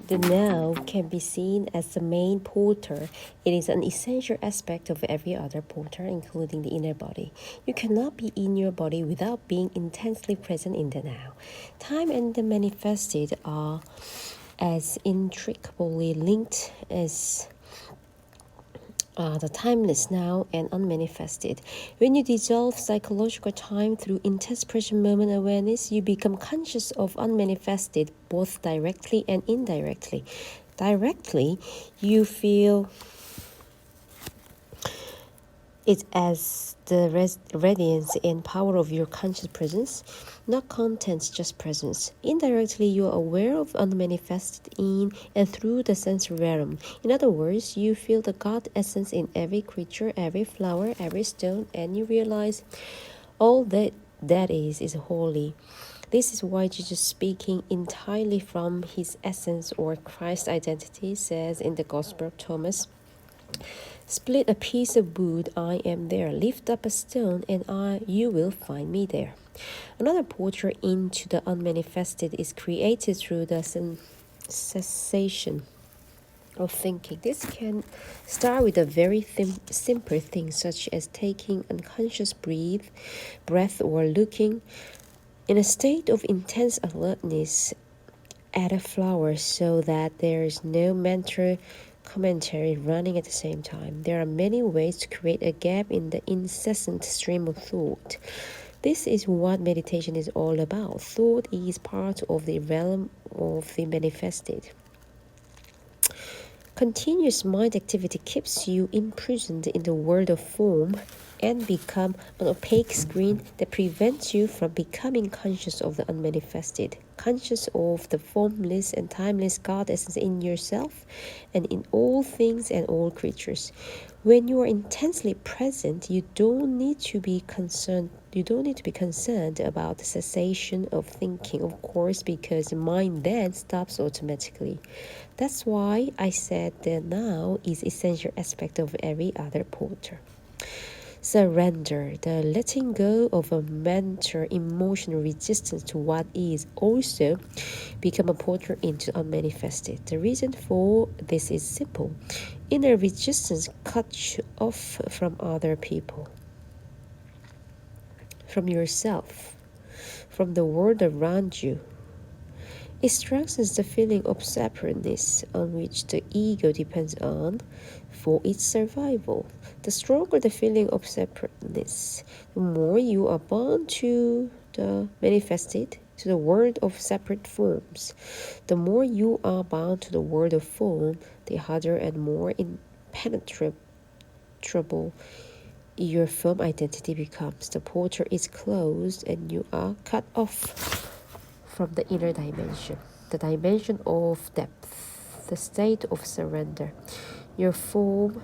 The now can be seen as the main porter. It is an essential aspect of every other porter, including the inner body. You cannot be in your body without being intensely present in the now. Time and the manifested are as intricately linked as the timeless now and unmanifested. When you dissolve psychological time through intense present moment awareness, you become conscious of unmanifested both directly and indirectly. Directly, you feel it as the radiance and power of your conscious presence, not contents, just presence. Indirectly, you are aware of unmanifested in and through the sensory realm. In other words, you feel the God essence in every creature, every flower, every stone, and you realize all that is holy. This is why Jesus, speaking entirely from his essence or Christ's identity, says in the Gospel of Thomas, "Split a piece of wood, I am there. Lift up a stone, and you will find me there." Another portal into the unmanifested is created through the cessation of thinking. This can start with a very simple thing, such as taking unconscious breath or looking in a state of intense alertness at a flower so that there is no mental commentary running at the same time. There are many ways to create a gap in the incessant stream of thought. This is what meditation is all about. Thought is part of the realm of the manifested. Continuous mind activity keeps you imprisoned in the world of form and become an opaque screen that prevents you from becoming conscious of the unmanifested, conscious of the formless and timeless God essence in yourself and in all things and all creatures. When you are intensely present, you don't need to be concerned about the cessation of thinking, of course, because the mind then stops automatically. That's why I said that now is essential aspect of every other porter. Surrender, the letting go of a mental emotional resistance to what is, also become a portal into unmanifested. The reason for this is simple. Inner resistance cuts you off from other people, from yourself, from the world around you. It strengthens the feeling of separateness on which the ego depends on for its survival. The stronger the feeling of separateness, the more you are bound to the manifested, to the world of separate forms. The more you are bound to the world of form, the harder and more impenetrable your firm identity becomes. The portal is closed and you are cut off from the inner dimension, the dimension of depth, the state of surrender. Your form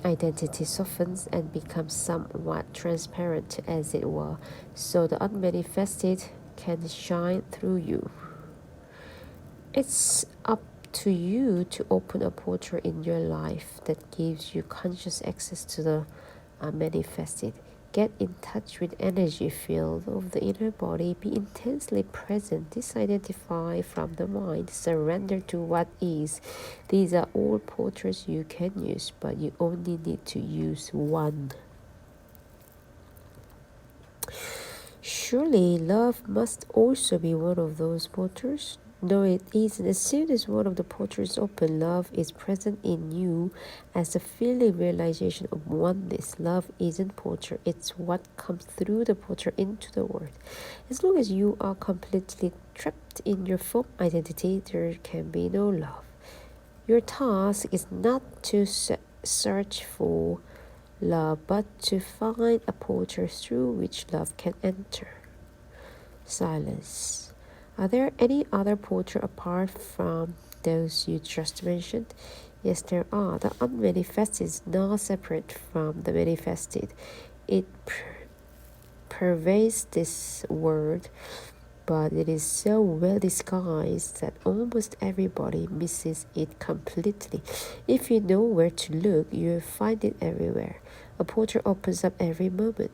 identity softens and becomes somewhat transparent, as it were, so the unmanifested can shine through you. It's up to you to open a portal in your life that gives you conscious access to the unmanifested. Get in touch with energy field of the inner body. Be intensely present. Disidentify from the mind. Surrender to what is. These are all portals you can use, but you only need to use one. Surely love must also be one of those portals. No, it isn't. As soon as one of the portals open, love is present in you as a feeling realization of oneness. Love isn't portal, it's what comes through the portal into the world. As long as you are completely trapped in your form identity, there can be no love. Your task is not to search for love, but to find a portal through which love can enter. Silence. Are there any other portals apart from those you just mentioned? Yes, there are. The unmanifested is not separate from the manifested. It pervades this world, but it is so well disguised that almost everybody misses it completely. If you know where to look, you'll find it everywhere. A portal opens up every moment.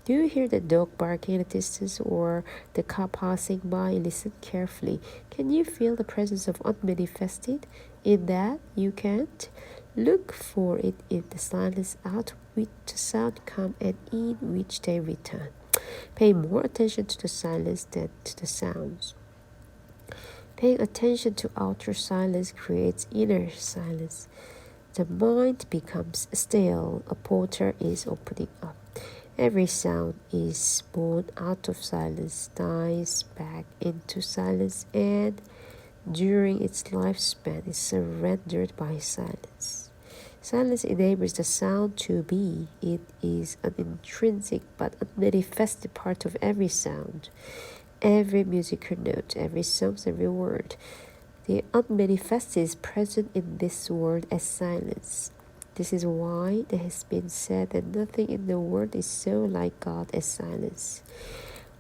Do you hear the dog barking in the distance or the car passing by? Listen carefully. Can you feel the presence of unmanifested? In that you can't. Look for it in the silence out which the sound come and in which they return. Pay more attention to the silence than to the sounds. Paying attention to outer silence creates inner silence. The mind becomes still. A portal is opening up. Every sound is born out of silence, dies back into silence, and during its lifespan is surrendered by silence. Silence enables the sound to be. It is an intrinsic but unmanifested part of every sound, every musical note, every song, every word. The unmanifested is present in this world as silence. This is why it has been said that nothing in the world is so like God as silence.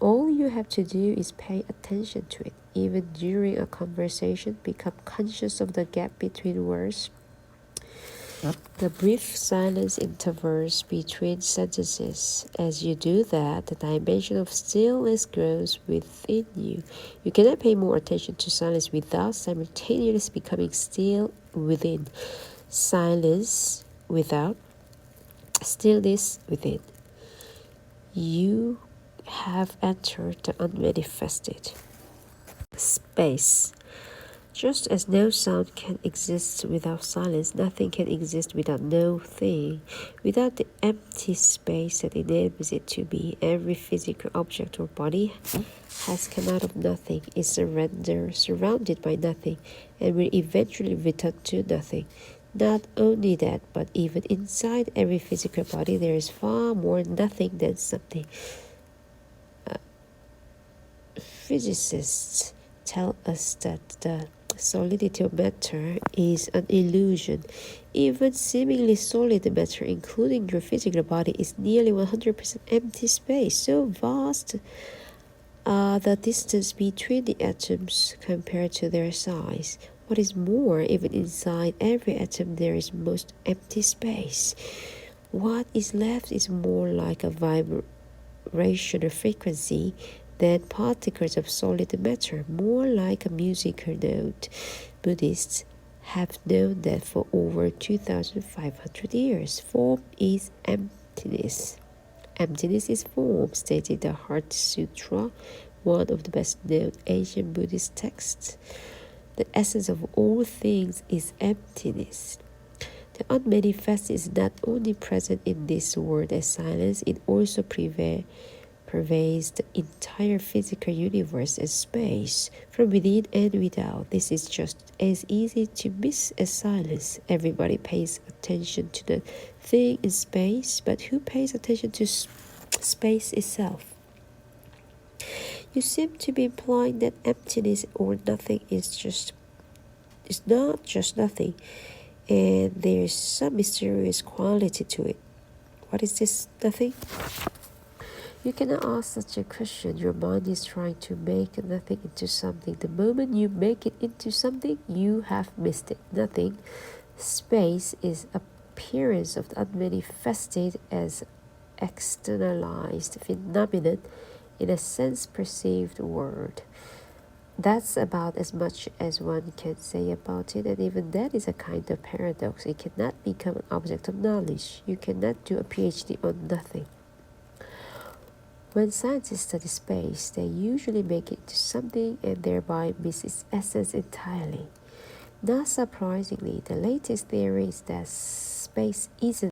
All you have to do is pay attention to it. Even during a conversation, become conscious of the gap between words, the brief silence intervals between sentences. As you do that, the dimension of stillness grows within you. You cannot pay more attention to silence without simultaneously becoming still within. Silence without, stillness within. You have entered the unmanifested. Space. Just as no sound can exist without silence, nothing can exist without no thing. Without the empty space that enables it to be, every physical object or body has come out of nothing, is surrounded by nothing, and will eventually return to nothing. Not only that, but even inside every physical body, there is far more nothing than something. Physicists tell us that the solidity of matter is an illusion. Even seemingly solid matter, including your physical body, is nearly 100% empty space. So vast the distance between the atoms compared to their size. What is more, even inside every atom there is most empty space. What is left is more like a vibrational frequency than particles of solid matter, more like a musical note. Buddhists have known that for over 2,500 years. Form is emptiness. Emptiness is form, stated the Heart Sutra, one of the best-known ancient Buddhist texts. The essence of all things is emptiness. The unmanifest is not only present in this world as silence, it also pervades the entire physical universe as space, from within and without. This is just as easy to miss as silence. Everybody pays attention to the thing in space, but who pays attention to space itself? You seem to be implying that emptiness or nothing is not just nothing, and there is some mysterious quality to it. What is this nothing? You cannot ask such a question. Your mind is trying to make nothing into something. The moment you make it into something, you have missed it. Nothing. Space is appearance of the unmanifested as externalized phenomenon in a sense-perceived world. That's about as much as one can say about it, and even that is a kind of paradox. It cannot become an object of knowledge. You cannot do a PhD on nothing. When scientists study space, they usually make it into something and thereby miss its essence entirely. Not surprisingly, the latest theory is that space isn't